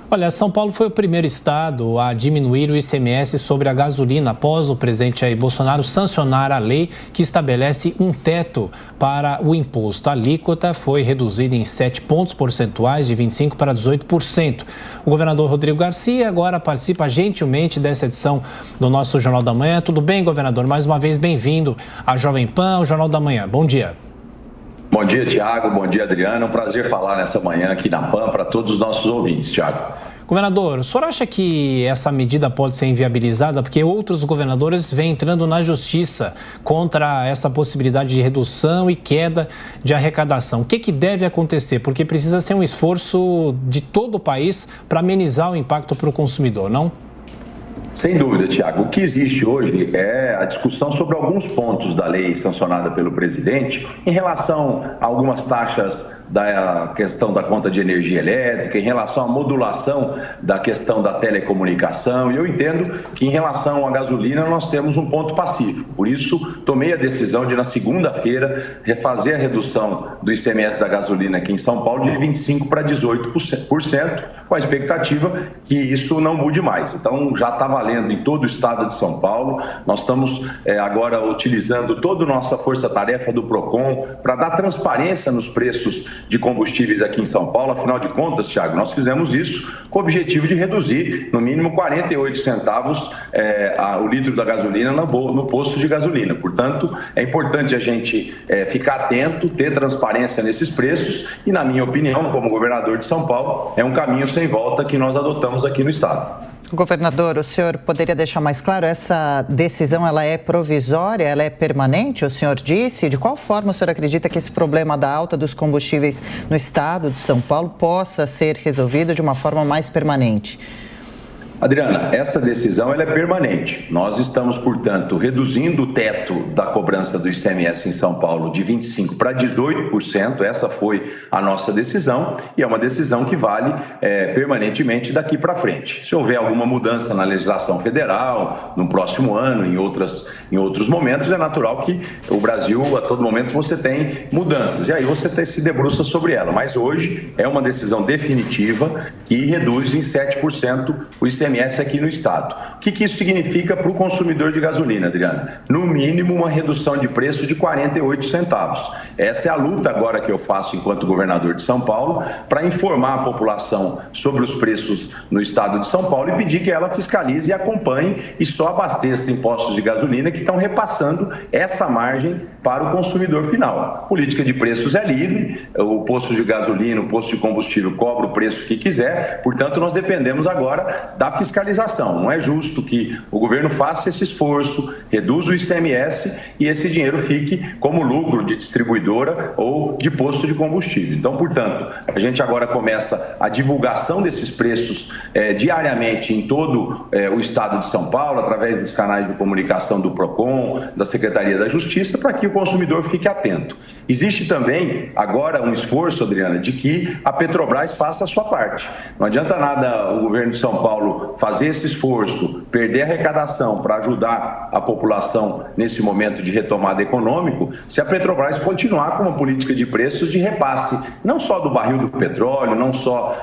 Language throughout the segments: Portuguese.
Olha, São Paulo foi o primeiro estado a diminuir o ICMS sobre a gasolina após o presidente Jair Bolsonaro sancionar a lei que estabelece um teto para o imposto. A alíquota foi reduzida em 7 pontos percentuais, de 25% para 18%. O governador Rodrigo Garcia agora participa gentilmente dessa edição do nosso Jornal da Manhã. Tudo bem, governador? Mais uma vez, bem-vindo à Jovem Pan, ao Jornal da Manhã. Bom dia. Bom dia, Tiago. Bom dia, Adriana. É um prazer falar nessa manhã aqui na PAN para todos os nossos ouvintes, Tiago. Governador, o senhor acha que essa medida pode ser inviabilizada? Porque outros governadores vêm entrando na justiça contra essa possibilidade de redução e queda de arrecadação. O que deve acontecer? Porque precisa ser um esforço de todo o país para amenizar o impacto para o consumidor, não? Sem dúvida, Tiago. O que existe hoje é a discussão sobre alguns pontos da lei sancionada pelo presidente em relação a algumas taxas da questão da conta de energia elétrica, em relação à modulação da questão da telecomunicação. E eu entendo que em relação à gasolina nós temos um ponto pacífico. Por isso, tomei a decisão de, na segunda-feira, refazer a redução do ICMS da gasolina aqui em São Paulo de 25% para 18%, com a expectativa que isso não mude mais. Então, já está valendo em todo o estado de São Paulo. Nós estamos agora utilizando toda a nossa força-tarefa do PROCON para dar transparência nos preços de combustíveis aqui em São Paulo. Afinal de contas, Tiago, nós fizemos isso com o objetivo de reduzir no mínimo 48 centavos o litro da gasolina no posto de gasolina. Portanto, é importante a gente ficar atento, ter transparência nesses preços e, na minha opinião, como governador de São Paulo, é um caminho sem volta que nós adotamos aqui no estado. Governador, o senhor poderia deixar mais claro, essa decisão ela é provisória, ela é permanente, o senhor disse? De qual forma o senhor acredita que esse problema da alta dos combustíveis no estado de São Paulo possa ser resolvido de uma forma mais permanente? Adriana, essa decisão ela é permanente. Nós estamos, portanto, reduzindo o teto da cobrança do ICMS em São Paulo de 25% para 18%. Essa foi a nossa decisão e é uma decisão que vale permanentemente daqui para frente. Se houver alguma mudança na legislação federal, no próximo ano, em outros momentos, é natural que o Brasil, a todo momento, você tem mudanças. E aí você se debruça sobre ela. Mas hoje é uma decisão definitiva que reduz em 7% o ICMS aqui no estado. O que isso significa para o consumidor de gasolina, Adriana? No mínimo, uma redução de preço de 48 centavos. Essa é a luta agora que eu faço enquanto governador de São Paulo para informar a população sobre os preços no estado de São Paulo e pedir que ela fiscalize e acompanhe e só abasteça em postos de gasolina que estão repassando essa margem para o consumidor final. A política de preços é livre, o posto de gasolina, o posto de combustível cobra o preço que quiser, portanto nós dependemos agora da fiscalização. Não é justo que o governo faça esse esforço, reduza o ICMS e esse dinheiro fique como lucro de distribuidora ou de posto de combustível. Então, portanto, a gente agora começa a divulgação desses preços diariamente em todo o estado de São Paulo, através dos canais de comunicação do PROCON, da Secretaria da Justiça, para que o consumidor fique atento. Existe também agora um esforço, Adriana, de que a Petrobras faça a sua parte. Não adianta nada o governo de São Paulo fazer esse esforço, perder arrecadação para ajudar a população nesse momento de retomada econômico, se a Petrobras continuar com uma política de preços de repasse, não só do barril do petróleo, não só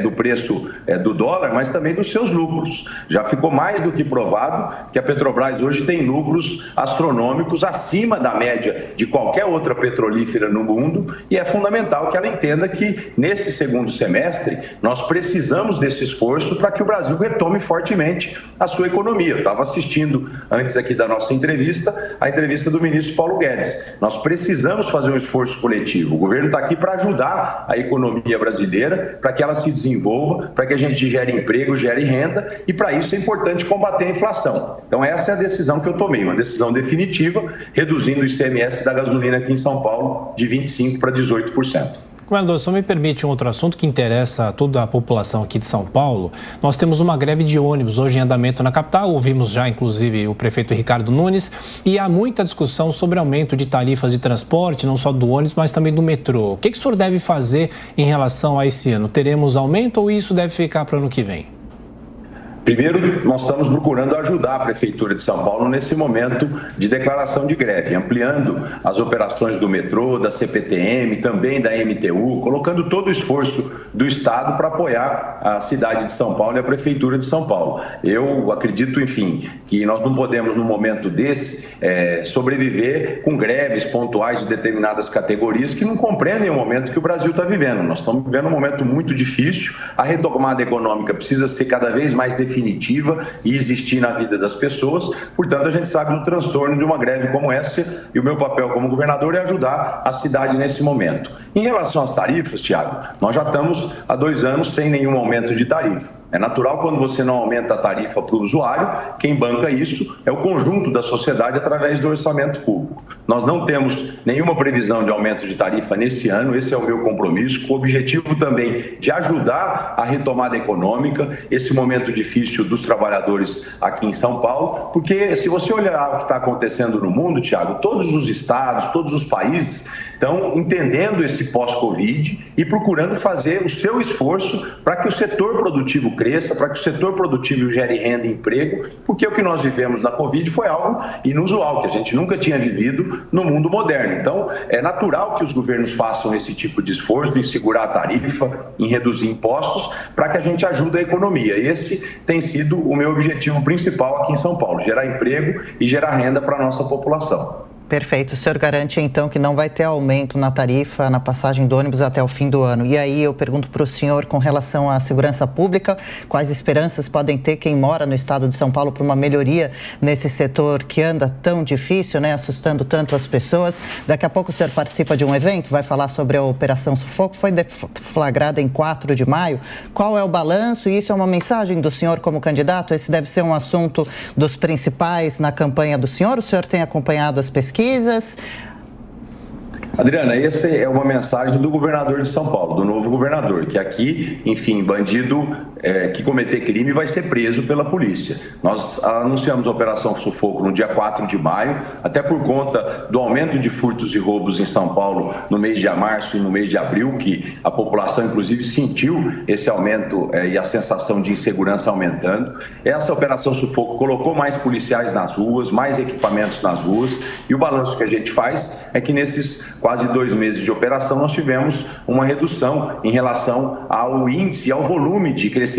do preço do dólar, mas também dos seus lucros. Já ficou mais do que provado que a Petrobras hoje tem lucros astronômicos acima da média de qualquer outra petrolífera no mundo e é fundamental que ela entenda que nesse segundo semestre nós precisamos desse esforço para que o Brasil retome fortemente a sua economia. Eu estava assistindo antes aqui da nossa entrevista, a entrevista do ministro Paulo Guedes. Nós precisamos fazer um esforço coletivo. O governo está aqui para ajudar a economia brasileira, para que ela se desenvolva, para que a gente gere emprego, gere renda e para isso é importante combater a inflação. Então essa é a decisão que eu tomei, uma decisão definitiva, reduzindo o ICMS da gasolina aqui em São Paulo de 25% para 18%. Governador, só me permite um outro assunto que interessa a toda a população aqui de São Paulo. Nós temos uma greve de ônibus hoje em andamento na capital, ouvimos já inclusive o prefeito Ricardo Nunes, e há muita discussão sobre aumento de tarifas de transporte, não só do ônibus, mas também do metrô. O que o senhor deve fazer em relação a esse ano? Teremos aumento ou isso deve ficar para o ano que vem? Primeiro, nós estamos procurando ajudar a Prefeitura de São Paulo nesse momento de declaração de greve, ampliando as operações do metrô, da CPTM, também da MTU, colocando todo o esforço do Estado para apoiar a cidade de São Paulo e a Prefeitura de São Paulo. Eu acredito, enfim, que nós não podemos, num momento desse, sobreviver com greves pontuais de determinadas categorias que não compreendem o momento que o Brasil está vivendo. Nós estamos vivendo um momento muito difícil, a retomada econômica precisa ser cada vez mais definitiva e existir na vida das pessoas, portanto a gente sabe do transtorno de uma greve como essa e o meu papel como governador é ajudar a cidade nesse momento. Em relação às tarifas, Tiago, nós já estamos há 2 anos sem nenhum aumento de tarifa. É natural quando você não aumenta a tarifa para o usuário, quem banca isso é o conjunto da sociedade através do orçamento público. Nós não temos nenhuma previsão de aumento de tarifa nesse ano, esse é o meu compromisso, com o objetivo também de ajudar a retomada econômica, esse momento difícil dos trabalhadores aqui em São Paulo, porque se você olhar o que está acontecendo no mundo, Tiago, todos os estados, todos os países estão entendendo esse pós-Covid e procurando fazer o seu esforço para que o setor produtivo cresça, para que o setor produtivo gere renda e emprego, porque o que nós vivemos na Covid foi algo inusual, que a gente nunca tinha vivido no mundo moderno. Então, é natural que os governos façam esse tipo de esforço em segurar a tarifa, em reduzir impostos, para que a gente ajude a economia. Esse tem sido o meu objetivo principal aqui em São Paulo, gerar emprego e gerar renda para a nossa população. Perfeito. O senhor garante, então, que não vai ter aumento na tarifa, na passagem do ônibus até o fim do ano. E aí eu pergunto para o senhor, com relação à segurança pública, quais esperanças podem ter quem mora no estado de São Paulo para uma melhoria nesse setor que anda tão difícil, né, assustando tanto as pessoas. Daqui a pouco o senhor participa de um evento, vai falar sobre a Operação Sufoco, foi deflagrada em 4 de maio. Qual é o balanço? E isso é uma mensagem do senhor como candidato? Esse deve ser um assunto dos principais na campanha do senhor? O senhor tem acompanhado as pesquisas? Adriana, essa é uma mensagem do governador de São Paulo, do novo governador, que aqui, enfim, bandido que cometer crime vai ser preso pela polícia. Nós anunciamos a Operação Sufoco no dia 4 de maio, até por conta do aumento de furtos e roubos em São Paulo no mês de março e no mês de abril, que a população, inclusive, sentiu esse aumento e a sensação de insegurança aumentando. Essa Operação Sufoco colocou mais policiais nas ruas, mais equipamentos nas ruas, e o balanço que a gente faz é que nesses quase 2 meses de operação nós tivemos uma redução em relação ao índice e ao volume de crescimento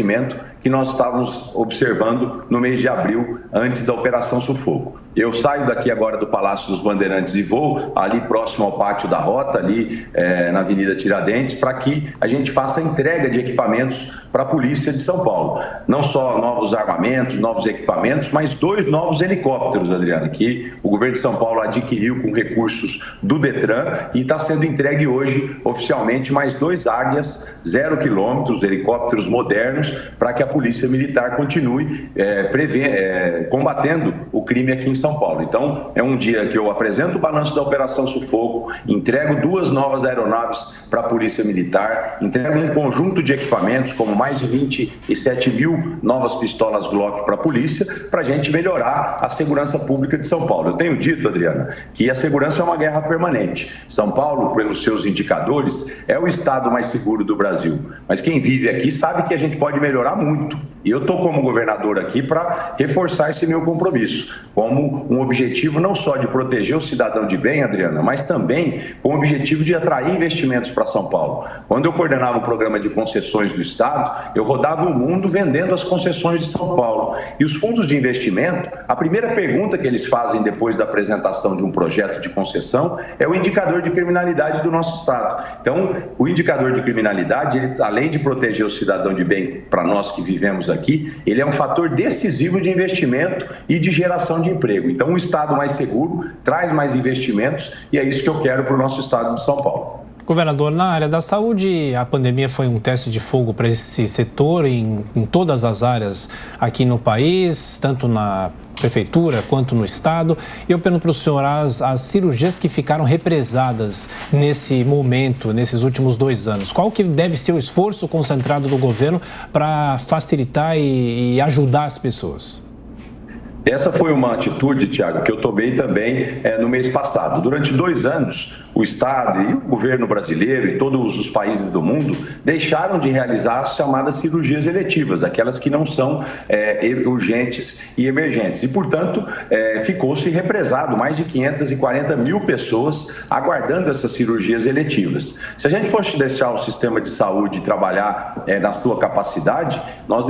que nós estávamos observando no mês de abril, antes da Operação Sufoco. Eu saio daqui agora do Palácio dos Bandeirantes e vou ali próximo ao Pátio da Rota, ali na Avenida Tiradentes, para que a gente faça a entrega de equipamentos para a Polícia de São Paulo. Não só novos armamentos, novos equipamentos, mas 2 novos helicópteros, Adriana, que o governo de São Paulo adquiriu com recursos do Detran e está sendo entregue hoje, oficialmente, mais 2 Águias 0 quilômetros, helicópteros modernos, para que a Polícia Militar continue combatendo o crime aqui em São Paulo. Então, é um dia que eu apresento o balanço da Operação Sufoco, entrego 2 novas aeronaves para a Polícia Militar, entrego um conjunto de equipamentos, como mais de 27 mil novas pistolas Glock para a polícia, para a gente melhorar a segurança pública de São Paulo. Eu tenho dito, Adriana, que a segurança é uma guerra permanente. São Paulo, pelos seus indicadores, é o estado mais seguro do Brasil. Mas quem vive aqui sabe que a gente pode melhorar muito. E eu estou como governador aqui para reforçar esse meu compromisso, como um objetivo não só de proteger o cidadão de bem, Adriana, mas também com o objetivo de atrair investimentos para São Paulo. Quando eu coordenava o programa de concessões do Estado, eu rodava o mundo vendendo as concessões de São Paulo. E os fundos de investimento, a primeira pergunta que eles fazem depois da apresentação de um projeto de concessão é o indicador de criminalidade do nosso Estado. Então, o indicador de criminalidade, ele, além de proteger o cidadão de bem para nós que vivemos aqui, ele é um fator decisivo de investimento e de geração de emprego. Então, um Estado mais seguro traz mais investimentos e é isso que eu quero para o nosso Estado de São Paulo. Governador, na área da saúde, a pandemia foi um teste de fogo para esse setor em todas as áreas aqui no país, tanto na prefeitura quanto no estado. Eu pergunto para o senhor, as cirurgias que ficaram represadas nesse momento, nesses últimos 2 anos, qual que deve ser o esforço concentrado do governo para facilitar e ajudar as pessoas? Essa foi uma atitude, Tiago, que eu tomei também no mês passado. Durante 2 anos, o Estado e o governo brasileiro e todos os países do mundo deixaram de realizar as chamadas cirurgias eletivas, aquelas que não são urgentes e emergentes. E, portanto, ficou-se represado mais de 540 mil pessoas aguardando essas cirurgias eletivas. Se a gente fosse deixar o sistema de saúde trabalhar na sua capacidade, nós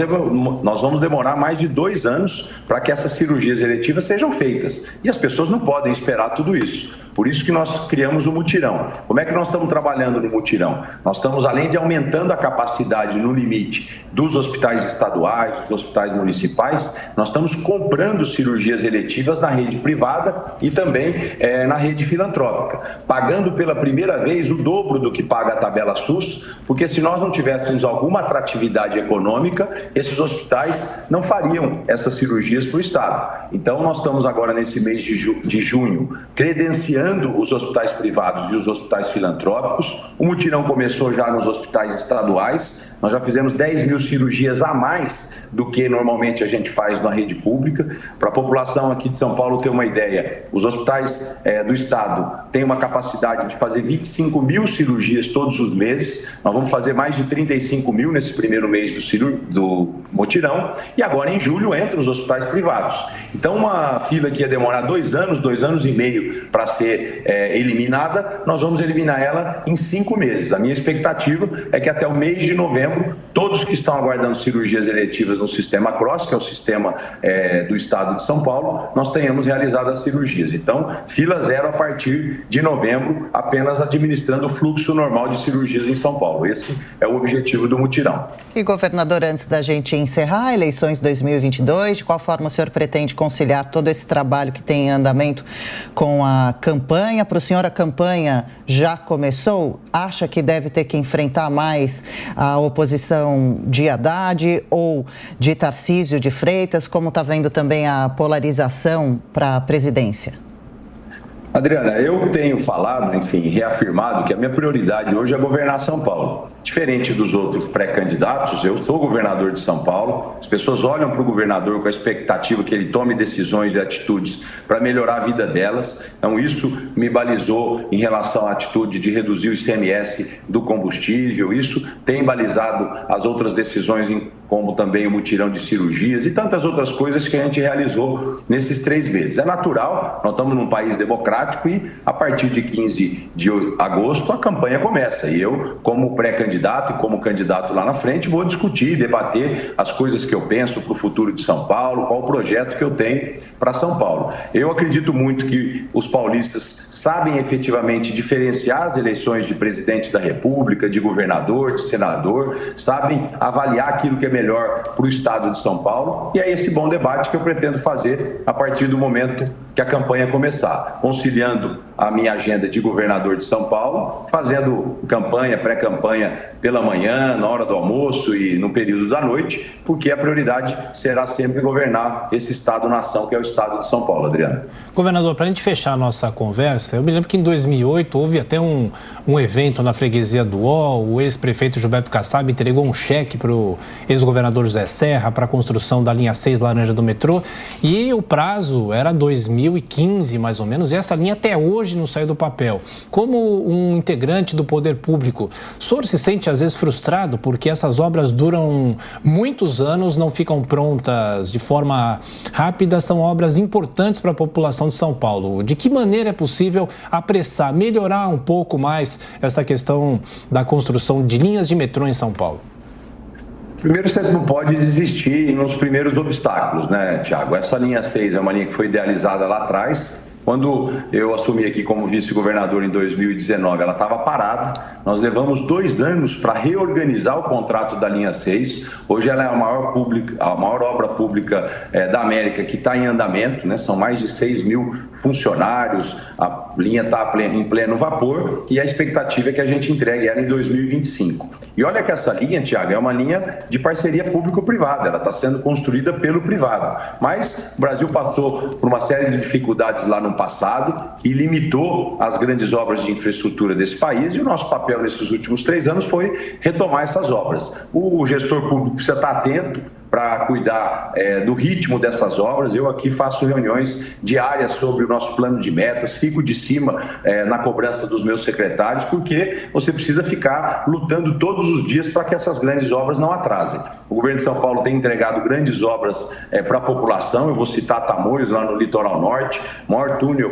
vamos demorar mais de 2 anos para que essas cirurgias eletivas sejam feitas. E as pessoas não podem esperar tudo isso. Por isso que nós criamos o mutirão. Como é que nós estamos trabalhando no mutirão? Nós estamos, além de aumentando a capacidade no limite dos hospitais estaduais, dos hospitais municipais, nós estamos comprando cirurgias eletivas na rede privada e também na rede filantrópica, pagando pela primeira vez o dobro do que paga a tabela SUS, porque se nós não tivéssemos alguma atratividade econômica, esses hospitais não fariam essas cirurgias para o Estado. Então, nós estamos agora nesse mês de junho credenciando os hospitais privados e os hospitais filantrópicos. O mutirão começou já nos hospitais estaduais. Nós já fizemos 10 mil cirurgias a mais do que normalmente a gente faz na rede pública. Para a população aqui de São Paulo ter uma ideia, os hospitais do Estado têm uma capacidade de fazer 25 mil cirurgias todos os meses. Nós vamos fazer mais de 35 mil nesse primeiro mês do mutirão. E agora, em julho, entram os hospitais privados. Então, uma fila que ia demorar 2 anos, 2 anos e meio para ser eliminada, nós vamos eliminar ela em 5 meses. A minha expectativa é que até o mês de novembro, todos que estão aguardando cirurgias eletivas no sistema CROSS, que é o sistema do Estado de São Paulo, nós tenhamos realizado as cirurgias. Então, fila zero a partir de novembro, apenas administrando o fluxo normal de cirurgias em São Paulo. Esse é o objetivo do mutirão. E, governador, antes da gente encerrar eleições 2022, de qual forma o senhor pretende conciliar todo esse trabalho que tem em andamento com a campanha? Para o senhor, a campanha já começou? Acha que deve ter que enfrentar mais a oposição de Haddad ou de Tarcísio de Freitas? Como está vendo também a polarização para a presidência? Adriana, eu tenho falado, enfim, reafirmado que a minha prioridade hoje é governar São Paulo. Diferente dos outros pré-candidatos, eu sou governador de São Paulo. As pessoas olham para o governador com a expectativa que ele tome decisões e atitudes para melhorar a vida delas. Então, isso me balizou em relação à atitude de reduzir o ICMS do combustível. Isso tem balizado as outras decisões, como também o mutirão de cirurgias e tantas outras coisas que a gente realizou nesses 3 meses. É natural, nós estamos num país democrático e a partir de 15 de agosto a campanha começa. E eu, como pré-candidato e como candidato lá na frente, vou discutir, debater as coisas que eu penso para o futuro de São Paulo, qual o projeto que eu tenho para São Paulo. Eu acredito muito que os paulistas sabem efetivamente diferenciar as eleições de presidente da República, de governador, de senador, sabem avaliar aquilo que é melhor para o estado de São Paulo, e é esse bom debate que eu pretendo fazer a partir do momento que a campanha começar, conciliando a minha agenda de governador de São Paulo, fazendo campanha, pré-campanha pela manhã, na hora do almoço e no período da noite, porque a prioridade será sempre governar esse Estado-nação que é o Estado de São Paulo, Adriano. Governador, para a gente fechar a nossa conversa, eu me lembro que em 2008 houve até um evento na freguesia do Ó, o ex-prefeito Gilberto Kassab entregou um cheque para o ex-governador José Serra para a construção da linha 6 laranja do metrô e o prazo era 2015, mais ou menos, e essa linha até hoje não saiu do papel. Como um integrante do poder público, o senhor se sente às vezes frustrado porque essas obras duram muitos anos, não ficam prontas de forma rápida, são obras importantes para a população de São Paulo. De que maneira é possível apressar, melhorar um pouco mais essa questão da construção de linhas de metrô em São Paulo? Primeiro, você não pode desistir nos primeiros obstáculos, né, Tiago? Essa linha 6 é uma linha que foi idealizada lá atrás. Quando eu assumi aqui como vice-governador em 2019, ela estava parada. Nós levamos 2 anos para reorganizar o contrato da linha 6. Hoje ela é a maior obra pública da América que está em andamento, né? São mais de 6 mil funcionários, a linha está em pleno vapor e a expectativa é que a gente entregue ela em 2025. E olha que essa linha, Tiago, é uma linha de parceria público-privada, ela está sendo construída pelo privado. Mas o Brasil passou por uma série de dificuldades lá no passado que limitou as grandes obras de infraestrutura desse país e o nosso papel nesses últimos 3 anos foi retomar essas obras. O gestor público precisa estar atento para cuidar do ritmo dessas obras. Eu aqui faço reuniões diárias sobre o nosso plano de metas, fico de cima na cobrança dos meus secretários, porque você precisa ficar lutando todos os dias para que essas grandes obras não atrasem. O governo de São Paulo tem entregado grandes obras para a população. Eu vou citar Tamoios, lá no litoral norte, maior túnel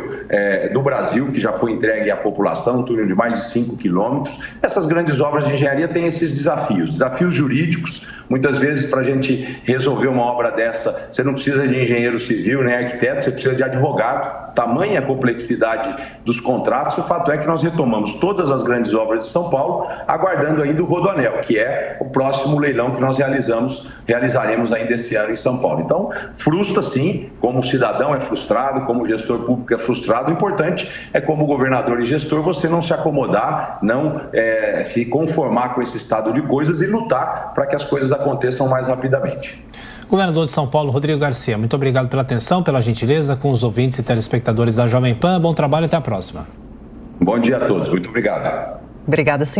do Brasil, que já foi entregue à população, um túnel de mais de 5 quilômetros. Essas grandes obras de engenharia têm esses desafios jurídicos. Muitas vezes, para a gente resolver uma obra dessa, você não precisa de engenheiro civil nem arquiteto, você precisa de advogado. Tamanha a complexidade dos contratos. O fato é que nós retomamos todas as grandes obras de São Paulo, aguardando ainda o Rodoanel, que é o próximo leilão que nós realizaremos ainda esse ano em São Paulo. Então, frustra sim, como cidadão é frustrado, como gestor público é frustrado. O importante é, como governador e gestor, você não se acomodar, não se conformar com esse estado de coisas e lutar para que as coisas aconteçam mais rapidamente. Governador de São Paulo, Rodrigo Garcia, muito obrigado pela atenção, pela gentileza com os ouvintes e telespectadores da Jovem Pan. Bom trabalho e até a próxima. Bom dia a todos. Muito obrigado. Obrigada, senhor.